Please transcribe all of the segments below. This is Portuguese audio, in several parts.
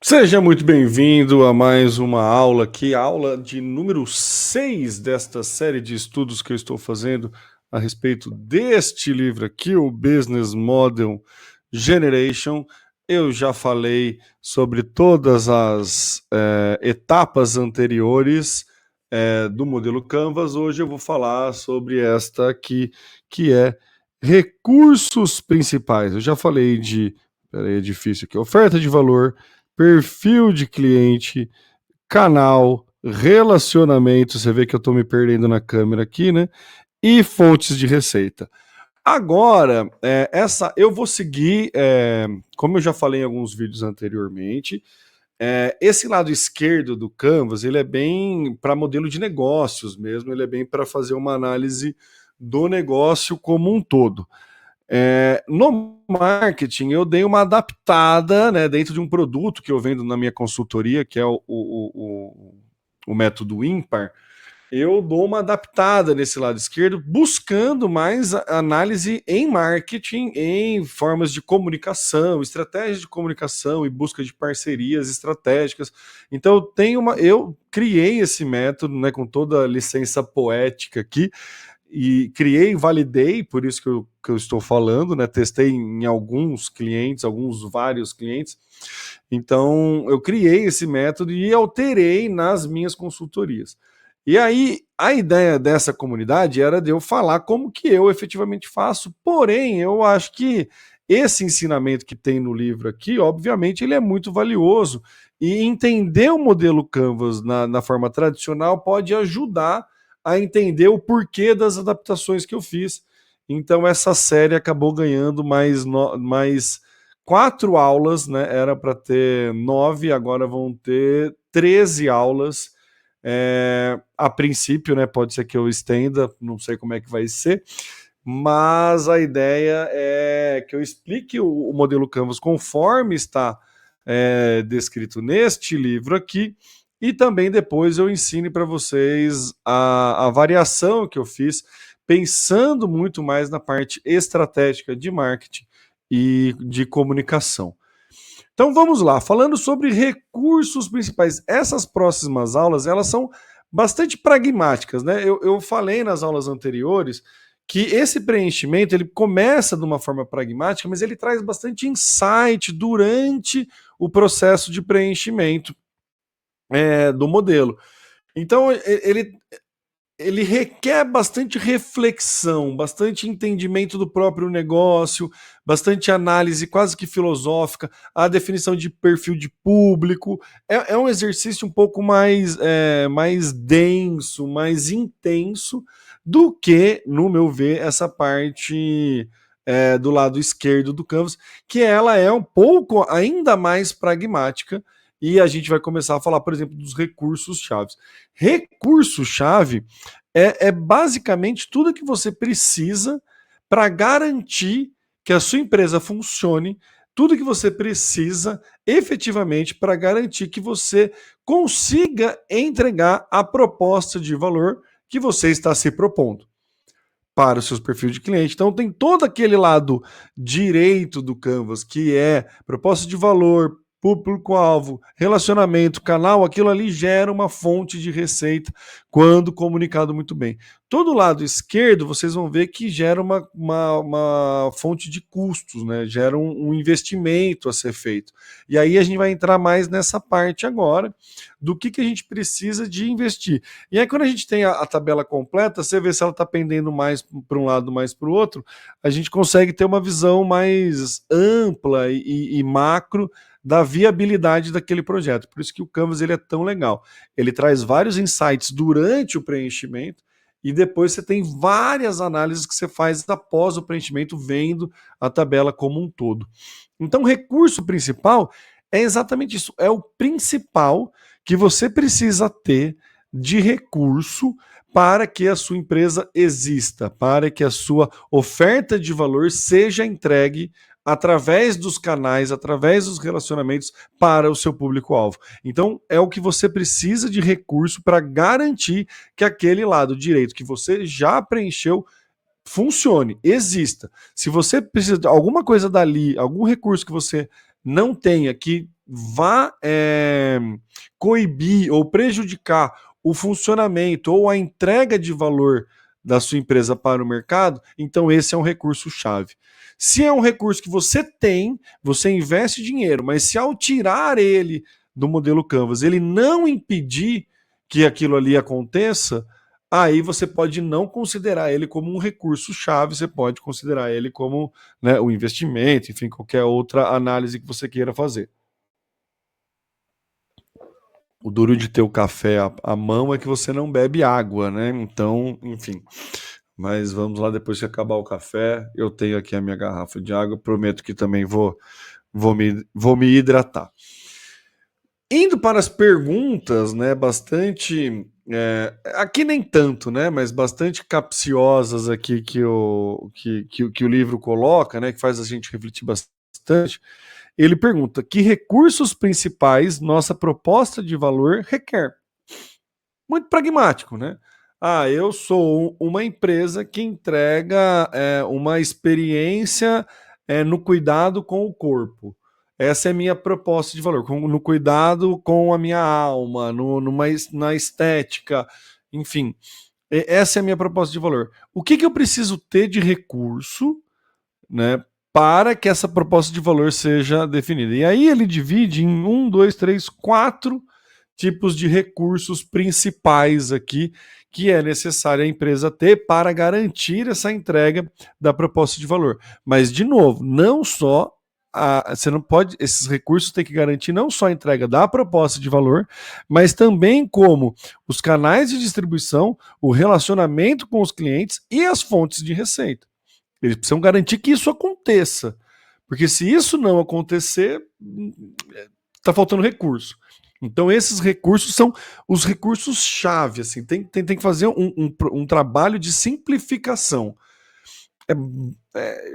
Seja muito bem-vindo a mais uma aula aqui, aula de número 6 desta série de estudos que eu estou fazendo a respeito deste livro aqui, o Business Model Generation. Eu já falei sobre todas as etapas anteriores do modelo Canvas. Hoje eu vou falar sobre esta aqui, que é recursos principais. Eu já falei de, peraí, é difícil aqui, oferta de valor, perfil de cliente, canal, relacionamento, você vê que eu estou me perdendo na câmera aqui, né? E fontes de receita. Agora, eu vou seguir, como eu já falei em alguns vídeos anteriormente, esse lado esquerdo do Canvas, ele é bem para modelo de negócios mesmo, ele é bem para fazer uma análise do negócio como um todo. No marketing, eu dei uma adaptada, né, dentro de um produto que eu vendo na minha consultoria, que é o método ímpar. Eu dou uma adaptada nesse lado esquerdo, buscando mais análise em marketing, em formas de comunicação, estratégias de comunicação e busca de parcerias estratégicas. Então, eu criei esse método, né, com toda a licença poética aqui, e criei, validei, por isso que eu estou falando, né? Testei em alguns clientes, vários clientes. Então, eu criei esse método e alterei nas minhas consultorias. E aí, a ideia dessa comunidade era de eu falar como que eu efetivamente faço, porém, eu acho que esse ensinamento que tem no livro aqui, obviamente, ele é muito valioso, e entender o modelo Canvas na forma tradicional pode ajudar a entender o porquê das adaptações que eu fiz. Então essa série acabou ganhando mais 4 aulas, né? Era para ter 9, agora vão ter 13 aulas. A princípio, né? Pode ser que eu estenda, não sei como é que vai ser, mas a ideia é que eu explique o modelo Canvas conforme está descrito neste livro aqui, e também depois eu ensine para vocês a variação que eu fiz, pensando muito mais na parte estratégica de marketing e de comunicação. Então vamos lá, falando sobre recursos principais. Essas próximas aulas, elas são bastante pragmáticas, né? Eu falei nas aulas anteriores que esse preenchimento ele começa de uma forma pragmática, mas ele traz bastante insight durante o processo de preenchimento do modelo. Então ele requer bastante reflexão, bastante entendimento do próprio negócio, bastante análise quase que filosófica, a definição de perfil de público. É um exercício um pouco mais denso, mais intenso do que, no meu ver, essa parte do lado esquerdo do Canvas, que ela é um pouco ainda mais pragmática, e a gente vai começar a falar, por exemplo, dos recursos-chave. Recurso-chave é basicamente tudo que você precisa para garantir que a sua empresa funcione, tudo que você precisa efetivamente para garantir que você consiga entregar a proposta de valor que você está se propondo para os seus perfis de cliente. Então tem todo aquele lado direito do Canvas, que é proposta de valor, público-alvo, relacionamento, canal, aquilo ali gera uma fonte de receita quando comunicado muito bem. Todo lado esquerdo, vocês vão ver que gera uma fonte de custos, né? Gera um investimento a ser feito. E aí a gente vai entrar mais nessa parte agora, do que a gente precisa de investir. E aí quando a gente tem a tabela completa, você vê se ela está pendendo mais para um lado, mais para o outro, a gente consegue ter uma visão mais ampla e macro da viabilidade daquele projeto. Por isso que o Canvas ele é tão legal. Ele traz vários insights durante o preenchimento e depois você tem várias análises que você faz após o preenchimento, vendo a tabela como um todo. Então, o recurso principal é exatamente isso. É o principal que você precisa ter de recurso para que a sua empresa exista, para que a sua oferta de valor seja entregue através dos canais, através dos relacionamentos para o seu público-alvo. Então, é o que você precisa de recurso para garantir que aquele lado direito que você já preencheu funcione, exista. Se você precisa de alguma coisa dali, algum recurso que você não tenha, que vá coibir ou prejudicar o funcionamento ou a entrega de valor da sua empresa para o mercado, então esse é um recurso-chave. Se é um recurso que você tem, você investe dinheiro, mas se ao tirar ele do modelo Canvas, ele não impedir que aquilo ali aconteça, aí você pode não considerar ele como um recurso-chave, você pode considerar ele como, né, o investimento, enfim, qualquer outra análise que você queira fazer. O duro de ter o café à mão é que você não bebe água, né? Então, enfim. Mas vamos lá, depois que acabar o café, eu tenho aqui a minha garrafa de água. Prometo que também vou me hidratar. Indo para as perguntas, né? Bastante. Aqui nem tanto, né? Mas bastante capciosas aqui que o livro coloca, né? Que faz a gente refletir bastante. Ele pergunta: que recursos principais nossa proposta de valor requer? Muito pragmático, né? Eu sou uma empresa que entrega uma experiência no cuidado com o corpo. Essa é a minha proposta de valor, no cuidado com a minha alma, na estética, enfim. Essa é a minha proposta de valor. O que eu preciso ter de recurso, né, para que essa proposta de valor seja definida? E aí ele divide em 4 tipos de recursos principais aqui que é necessário a empresa ter para garantir essa entrega da proposta de valor. Mas, de novo, não só você não pode, esses recursos têm que garantir não só a entrega da proposta de valor, mas também como os canais de distribuição, o relacionamento com os clientes e as fontes de receita. Eles precisam garantir que isso aconteça. Porque se isso não acontecer, está faltando recurso. Então, esses recursos são os recursos-chave. Assim, tem que fazer um trabalho de simplificação.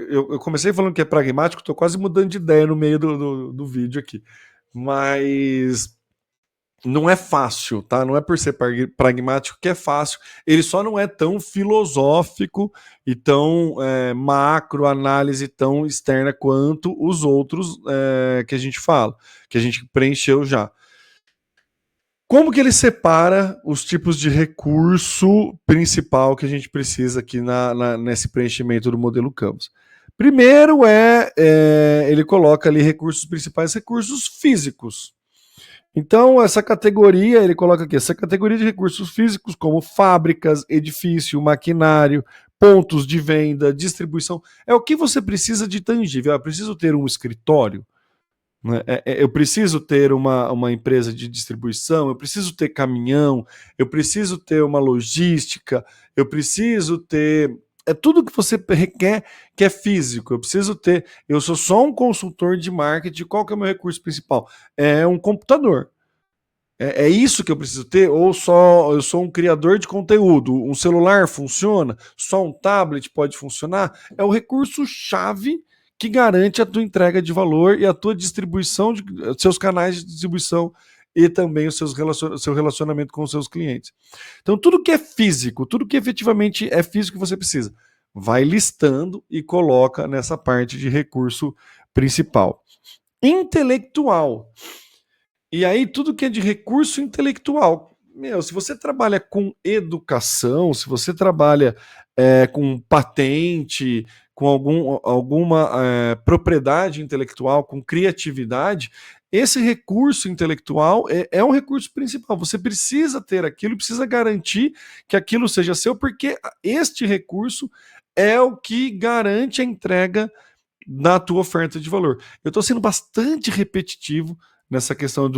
Eu comecei falando que é pragmático, estou quase mudando de ideia no meio do vídeo aqui. Mas não é fácil, tá? Não é por ser pragmático que é fácil. Ele só não é tão filosófico e tão macro, análise tão externa quanto os outros que a gente fala, que a gente preencheu já. Como que ele separa os tipos de recurso principal que a gente precisa aqui nesse preenchimento do modelo Canvas? Primeiro ele coloca ali recursos principais, recursos físicos. Então, essa categoria, ele coloca aqui, essa categoria de recursos físicos, como fábricas, edifício, maquinário, pontos de venda, distribuição, é o que você precisa de tangível. Eu preciso ter um escritório, né? Eu preciso ter uma empresa de distribuição, eu preciso ter caminhão, eu preciso ter uma logística, eu preciso ter. É tudo que você requer que é físico. Eu preciso ter. Eu sou só um consultor de marketing. Qual que é o meu recurso principal? É um computador. É isso que eu preciso ter? Ou só eu sou um criador de conteúdo? Um celular funciona? Só um tablet pode funcionar? É o recurso-chave que garante a tua entrega de valor e a tua distribuição, seus canais de distribuição e também o seu relacionamento com os seus clientes. Então, tudo que é físico, tudo que efetivamente é físico que você precisa, vai listando e coloca nessa parte de recurso principal. Intelectual. E aí, tudo que é de recurso intelectual. Se você trabalha com educação, se você trabalha com patente, com alguma propriedade intelectual, com criatividade, esse recurso intelectual é um recurso principal. Você precisa ter aquilo, precisa garantir que aquilo seja seu, porque este recurso é o que garante a entrega da tua oferta de valor. Eu estou sendo bastante repetitivo nessa questão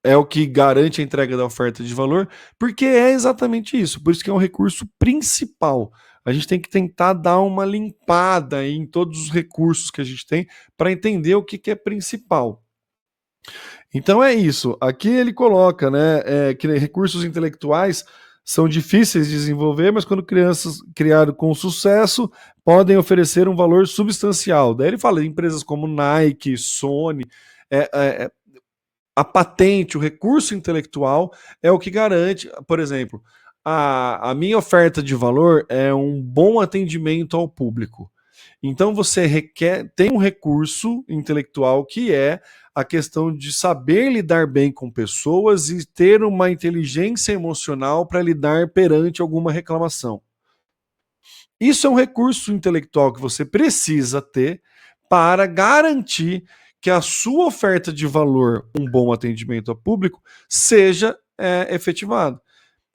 é o que garante a entrega da oferta de valor, porque é exatamente isso. Por isso que é um recurso principal. A gente tem que tentar dar uma limpada em todos os recursos que a gente tem para entender o que é principal. Então é isso. Aqui ele coloca, né, que recursos intelectuais são difíceis de desenvolver, mas quando crianças criaram com sucesso, podem oferecer um valor substancial. Daí ele fala de empresas como Nike, Sony, a patente, o recurso intelectual é o que garante, por exemplo, a minha oferta de valor é um bom atendimento ao público. Então você tem um recurso intelectual que é a questão de saber lidar bem com pessoas e ter uma inteligência emocional para lidar perante alguma reclamação. Isso é um recurso intelectual que você precisa ter para garantir que a sua oferta de valor, um bom atendimento ao público, seja efetivada,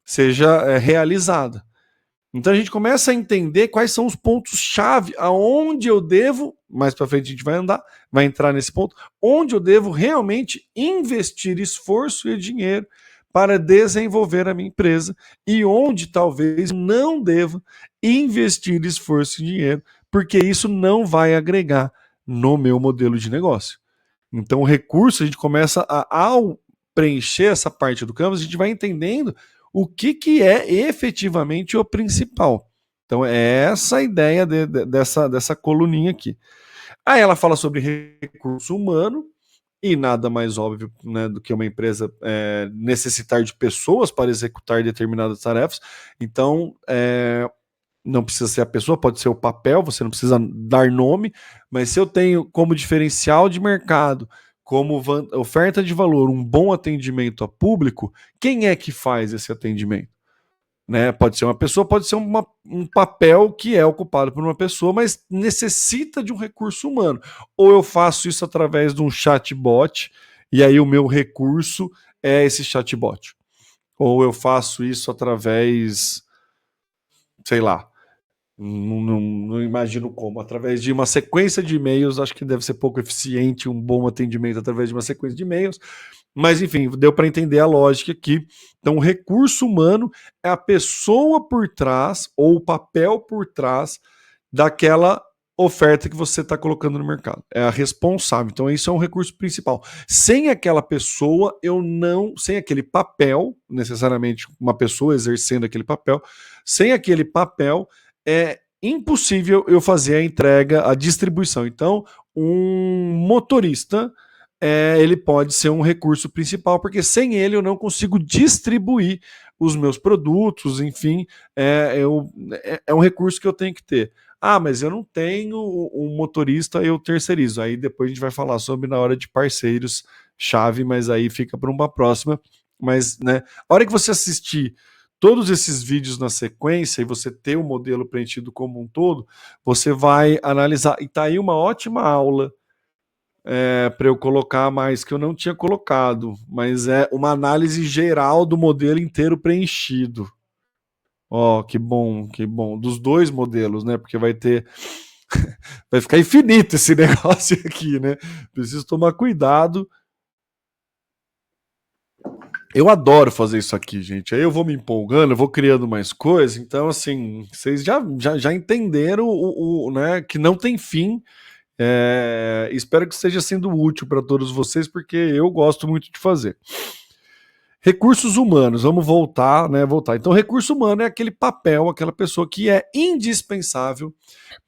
seja realizada. Então a gente começa a entender quais são os pontos-chave, aonde eu devo, mais para frente a gente vai entrar nesse ponto, onde eu devo realmente investir esforço e dinheiro para desenvolver a minha empresa e onde talvez não devo investir esforço e dinheiro, porque isso não vai agregar no meu modelo de negócio. Então o recurso, a gente começa ao preencher essa parte do canvas, a gente vai entendendo o que é efetivamente o principal. Então é essa a ideia dessa coluninha aqui. Aí ela fala sobre recurso humano, e nada mais óbvio, né, do que uma empresa necessitar de pessoas para executar determinadas tarefas. Então, não precisa ser a pessoa, pode ser o papel, você não precisa dar nome, mas se eu tenho como diferencial de mercado, como oferta de valor, um bom atendimento a público, quem é que faz esse atendimento? Né? Pode ser uma pessoa, pode ser um papel que é ocupado por uma pessoa, mas necessita de um recurso humano. Ou eu faço isso através de um chatbot, e aí o meu recurso é esse chatbot. Ou eu faço isso através, sei lá, não imagino como, através de uma sequência de e-mails, acho que deve ser pouco eficiente um bom atendimento através de uma sequência de e-mails, mas enfim, deu para entender a lógica aqui. Então, o recurso humano é a pessoa por trás, ou o papel por trás daquela oferta que você está colocando no mercado. É a responsável. Então, isso é um recurso principal. Sem aquela pessoa, sem aquele papel, necessariamente uma pessoa exercendo aquele papel, sem aquele papel, é impossível eu fazer a entrega, a distribuição. Então, um motorista, ele pode ser um recurso principal, porque sem ele eu não consigo distribuir os meus produtos, enfim, é um recurso que eu tenho que ter. Ah, mas eu não tenho um motorista, eu terceirizo. Aí depois a gente vai falar sobre na hora de parceiros chave, mas aí fica para uma próxima. Mas, né, a hora que você assistir todos esses vídeos na sequência e você ter o modelo preenchido como um todo, você vai analisar. E tá aí uma ótima aula para eu colocar mais, que eu não tinha colocado, mas é uma análise geral do modelo inteiro preenchido. Ó, que bom, dos dois modelos, né? Porque vai vai ficar infinito esse negócio aqui, né? Preciso tomar cuidado. Eu adoro fazer isso aqui, gente. Aí eu vou me empolgando, eu vou criando mais coisas. Então, assim, vocês já entenderam né, que não tem fim. Espero que esteja sendo útil para todos vocês, porque eu gosto muito de fazer. Recursos humanos, vamos voltar. Então, recurso humano é aquele papel, aquela pessoa que é indispensável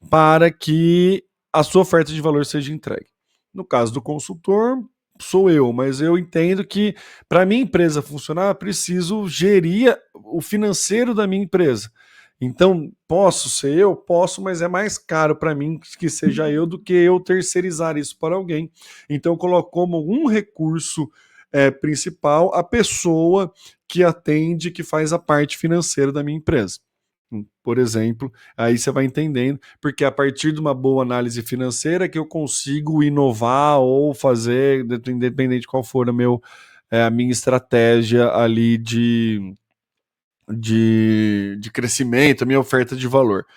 para que a sua oferta de valor seja entregue. No caso do consultor, sou eu, mas eu entendo que para minha empresa funcionar, eu preciso gerir o financeiro da minha empresa. Então, posso ser eu? Posso, mas é mais caro para mim que seja eu do que eu terceirizar isso para alguém. Então, eu coloco como um recurso principal a pessoa que atende, que faz a parte financeira da minha empresa. Por exemplo, aí você vai entendendo, porque a partir de uma boa análise financeira que eu consigo inovar ou fazer, independente de qual for a minha estratégia ali de crescimento, a minha oferta de valor.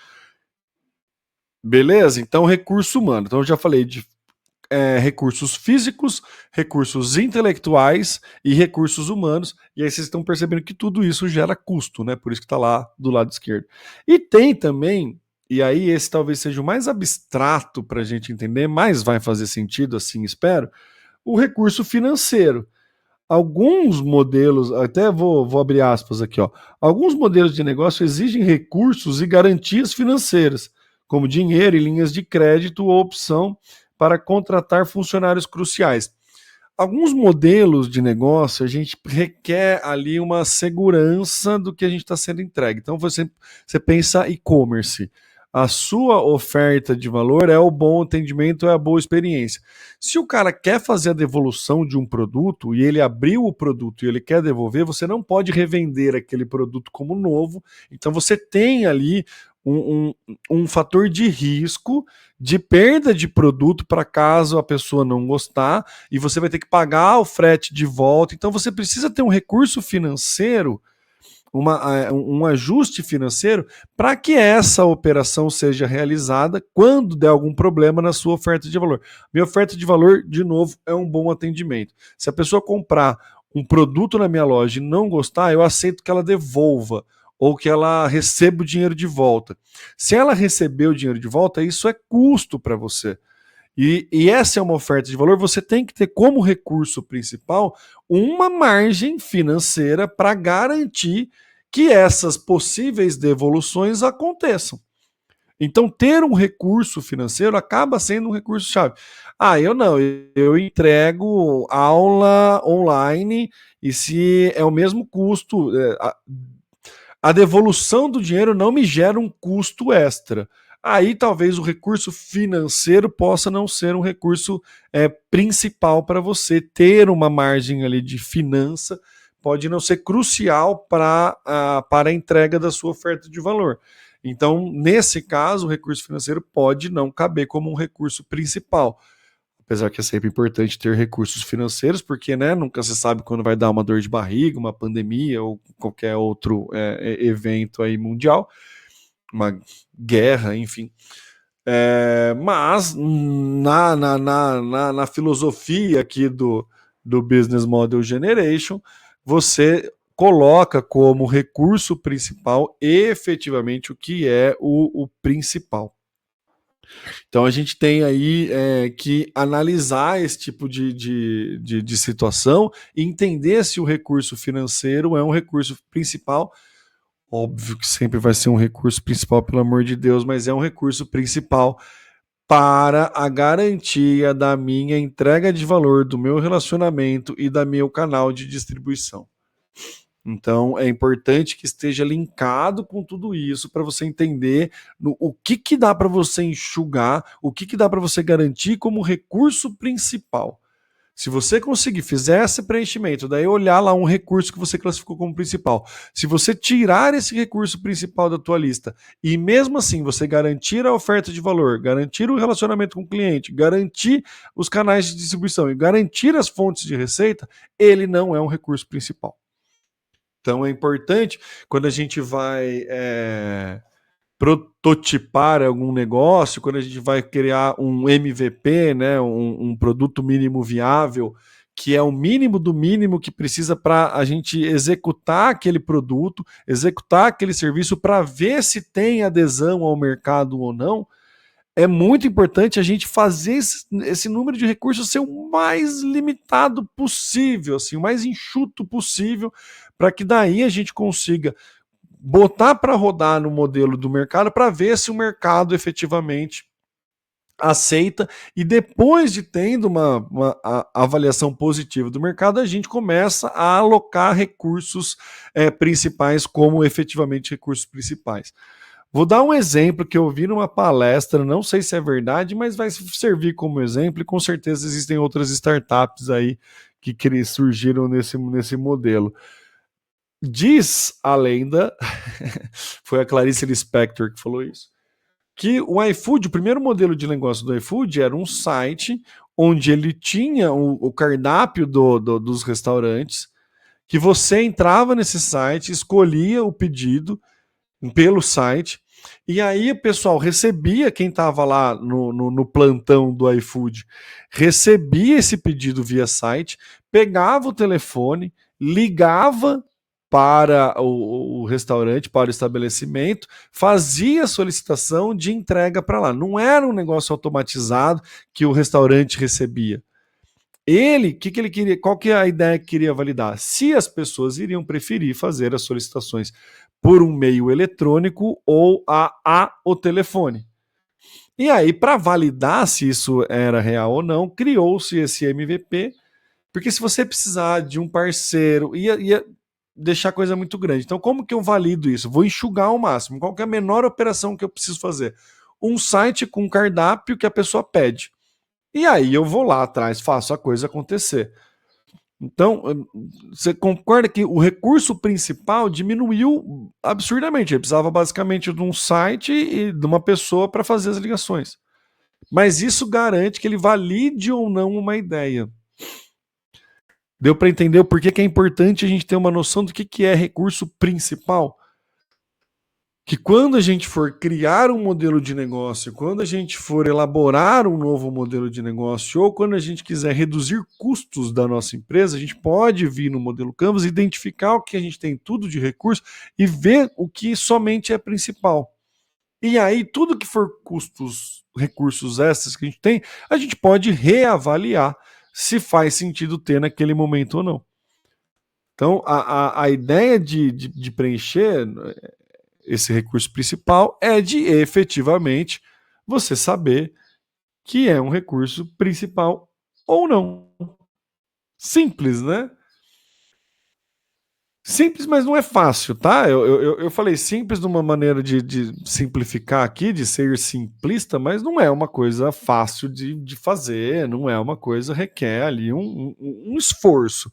Beleza? Então, recurso humano. Então, eu já falei de recursos físicos, recursos intelectuais e recursos humanos. E aí vocês estão percebendo que tudo isso gera custo, né? Por isso que está lá do lado esquerdo. E tem também, e aí esse talvez seja o mais abstrato para a gente entender, mas vai fazer sentido, assim espero, o recurso financeiro. Alguns modelos, até vou abrir aspas aqui, ó. Alguns modelos de negócio exigem recursos e garantias financeiras, como dinheiro e linhas de crédito ou opção para contratar funcionários cruciais. Alguns modelos de negócio a gente requer ali uma segurança do que a gente está sendo entregue. Então você pensa e-commerce. a sua oferta de valor é o bom atendimento, é a boa experiência. Se o cara quer fazer a devolução de um produto e ele abriu o produto e ele quer devolver, você não pode revender aquele produto como novo. Então você tem ali um fator de risco de perda de produto para caso a pessoa não gostar, e você vai ter que pagar o frete de volta. Então você precisa ter um recurso financeiro, um ajuste financeiro para que essa operação seja realizada quando der algum problema na sua oferta de valor. Minha oferta de valor, de novo, é um bom atendimento. Se a pessoa comprar um produto na minha loja e não gostar, eu aceito que ela devolva ou que ela receba o dinheiro de volta. Se ela receber o dinheiro de volta, isso é custo para você. E essa é uma oferta de valor, você tem que ter como recurso principal uma margem financeira para garantir que essas possíveis devoluções aconteçam. Então, ter um recurso financeiro acaba sendo um recurso-chave. Eu não, eu entrego aula online e se é o mesmo custo, a devolução do dinheiro não me gera um custo extra. Aí talvez o recurso financeiro possa não ser um recurso principal para você. Ter uma margem ali de finança pode não ser crucial para a entrega da sua oferta de valor. Então, nesse caso, o recurso financeiro pode não caber como um recurso principal. Apesar que é sempre importante ter recursos financeiros, porque nunca se sabe quando vai dar uma dor de barriga, uma pandemia ou qualquer outro evento aí mundial, uma guerra, enfim. Mas na filosofia aqui do Business Model Generation, você coloca como recurso principal efetivamente o que é o principal. Então a gente tem aí que analisar esse tipo de situação e entender se o recurso financeiro é um recurso principal. Óbvio que sempre vai ser um recurso principal, pelo amor de Deus, mas é um recurso principal para a garantia da minha entrega de valor, do meu relacionamento e da meu canal de distribuição. Então é importante que esteja linkado com tudo isso para você entender o que dá para você enxugar, o que dá para você garantir como recurso principal. Se você conseguir, fizer esse preenchimento, daí olhar lá um recurso que você classificou como principal. Se você tirar esse recurso principal da tua lista e mesmo assim você garantir a oferta de valor, garantir o relacionamento com o cliente, garantir os canais de distribuição e garantir as fontes de receita, ele não é um recurso principal. Então é importante quando a gente vai prototipar algum negócio, quando a gente vai criar um MVP, um produto mínimo viável, que é o mínimo do mínimo que precisa para a gente executar aquele produto, executar aquele serviço para ver se tem adesão ao mercado ou não. É muito importante a gente fazer esse número de recursos ser o mais limitado possível, assim, o mais enxuto possível, para que daí a gente consiga botar para rodar no modelo do mercado para ver se o mercado efetivamente aceita, e depois de tendo uma avaliação positiva do mercado, a gente começa a alocar recursos principais como efetivamente recursos principais. Vou dar um exemplo que eu vi numa palestra, não sei se é verdade, mas vai servir como exemplo, e com certeza existem outras startups aí que surgiram nesse modelo. Diz a lenda, foi a Clarice Lispector que falou isso, que o iFood, o primeiro modelo de negócio do iFood era um site onde ele tinha o cardápio dos restaurantes, que você entrava nesse site, escolhia o pedido pelo site, e aí o pessoal recebia, quem estava lá no plantão do iFood, recebia esse pedido via site, pegava o telefone, ligava para o restaurante, para o estabelecimento, fazia a solicitação de entrega para lá. Não era um negócio automatizado que o restaurante recebia. Ele, que ele queria? Qual que é a ideia que queria validar? Se as pessoas iriam preferir fazer as solicitações por um meio eletrônico ou o telefone. E aí, para validar se isso era real ou não, criou-se esse MVP, porque se você precisar de um parceiro, deixar a coisa muito grande. Então, como que eu valido isso? Vou enxugar ao máximo. Qual que é a menor operação que eu preciso fazer? Um site com cardápio que a pessoa pede. E aí eu vou lá atrás, faço a coisa acontecer. Então, você concorda que o recurso principal diminuiu absurdamente? Ele precisava basicamente de um site e de uma pessoa para fazer as ligações. Mas isso garante que ele valide ou não uma ideia. Deu para entender o porquê que é importante a gente ter uma noção do que é recurso principal? Que quando a gente for criar um modelo de negócio, quando a gente for elaborar um novo modelo de negócio, ou quando a gente quiser reduzir custos da nossa empresa, a gente pode vir no modelo Canvas, identificar o que a gente tem tudo de recurso e ver o que somente é principal. E aí, tudo que for custos, recursos extras que a gente tem, a gente pode reavaliar se faz sentido ter naquele momento ou não. Então, a ideia de preencher esse recurso principal é de efetivamente você saber que é um recurso principal ou não. Simples, né? Simples, mas não é fácil, tá? Eu falei simples de uma maneira de simplificar aqui, de ser simplista, mas não é uma coisa fácil de fazer, não é uma coisa, requer ali um esforço.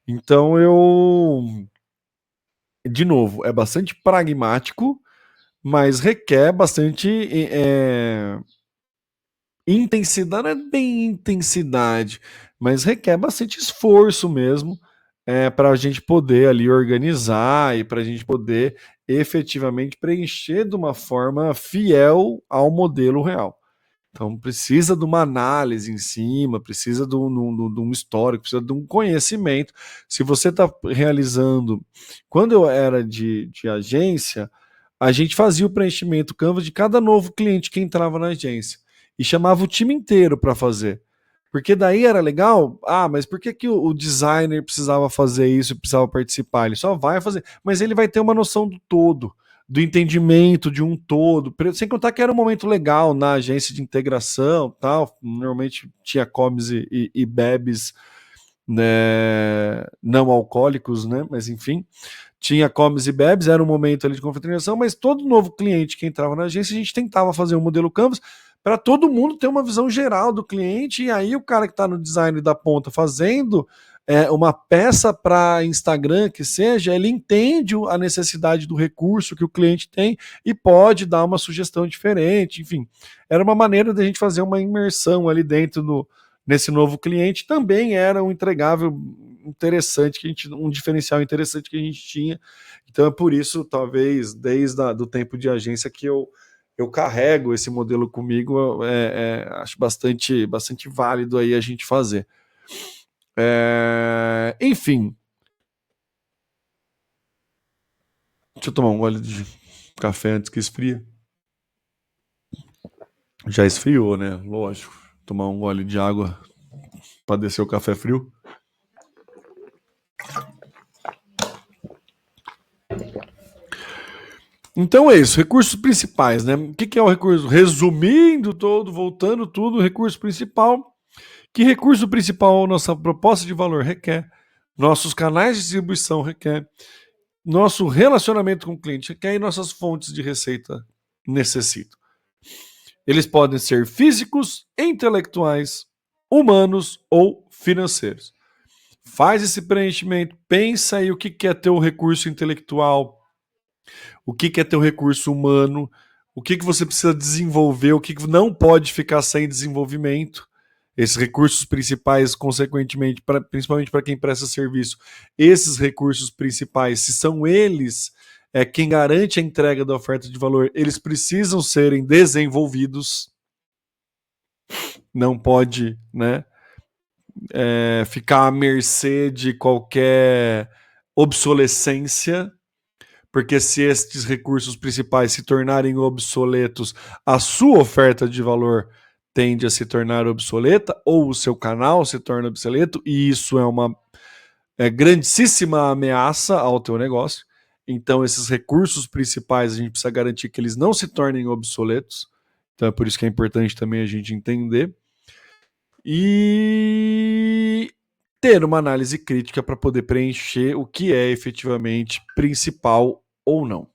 Então de novo, é bastante pragmático, mas requer bastante intensidade, não é bem intensidade, mas requer bastante esforço mesmo para a gente poder ali organizar e para a gente poder efetivamente preencher de uma forma fiel ao modelo real. Então precisa de uma análise em cima, precisa de um histórico, precisa de um conhecimento. Se você está realizando. Quando eu era de agência, a gente fazia o preenchimento Canva de cada novo cliente que entrava na agência e chamava o time inteiro para fazer. Porque daí era legal, mas por que o designer precisava fazer isso, precisava participar? Ele só vai fazer, mas ele vai ter uma noção do todo, do entendimento de um todo, sem contar que era um momento legal na agência de integração, tal, normalmente tinha comes e bebes, né, não alcoólicos, né, mas enfim, tinha comes e bebes, era um momento ali de confraternização, mas todo novo cliente que entrava na agência, a gente tentava fazer um modelo Canvas para todo mundo ter uma visão geral do cliente, e aí o cara que está no design da ponta fazendo uma peça para Instagram que seja, ele entende a necessidade do recurso que o cliente tem e pode dar uma sugestão diferente, enfim. Era uma maneira de a gente fazer uma imersão ali dentro nesse novo cliente, também era um entregável interessante, um diferencial interessante que a gente tinha. Então é por isso, talvez, desde o tempo de agência que eu carrego esse modelo comigo, acho bastante válido aí a gente fazer. Enfim. Deixa eu tomar um gole de café antes que esfria. Já esfriou, né? Lógico. Tomar um gole de água para descer o café frio. Então é isso, recursos principais, né? O que é o recurso? Resumindo todo, voltando tudo, recurso principal. Que recurso principal nossa proposta de valor requer? Nossos canais de distribuição requer? Nosso relacionamento com o cliente requer e nossas fontes de receita necessitam. Eles podem ser físicos, intelectuais, humanos ou financeiros. Faz esse preenchimento, pensa aí o que é teu recurso intelectual, o que é teu recurso humano, o que você precisa desenvolver, o que não pode ficar sem desenvolvimento. Esses recursos principais, consequentemente, principalmente para quem presta serviço, esses recursos principais, se são eles quem garante a entrega da oferta de valor, eles precisam serem desenvolvidos. Não pode, né, ficar à mercê de qualquer obsolescência, porque se estes recursos principais se tornarem obsoletos, a sua oferta de valor tende a se tornar obsoleta, ou o seu canal se torna obsoleto, e isso é uma grandíssima ameaça ao teu negócio. Então, esses recursos principais, a gente precisa garantir que eles não se tornem obsoletos. Então, é por isso que é importante também a gente entender. E ter uma análise crítica para poder preencher o que é efetivamente principal ou não.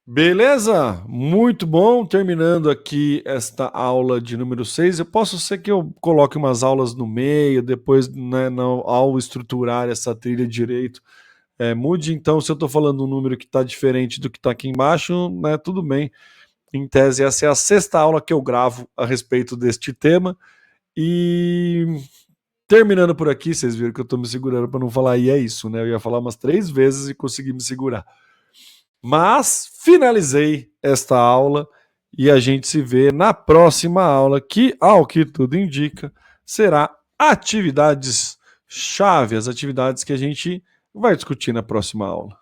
Beleza? Muito bom. Terminando aqui esta aula de número 6. Eu posso ser que eu coloque umas aulas no meio, depois, né, ao estruturar essa trilha direito, mude. Então, se eu estou falando um número que está diferente do que está aqui embaixo, né, tudo bem. Em tese, essa é a 6ª aula que eu gravo a respeito deste tema. E terminando por aqui, vocês viram que eu estou me segurando para não falar, e é isso, né? Eu ia falar umas 3 vezes e consegui me segurar. Mas finalizei esta aula e a gente se vê na próxima aula, que, ao que tudo indica, será atividades-chave, as atividades que a gente vai discutir na próxima aula.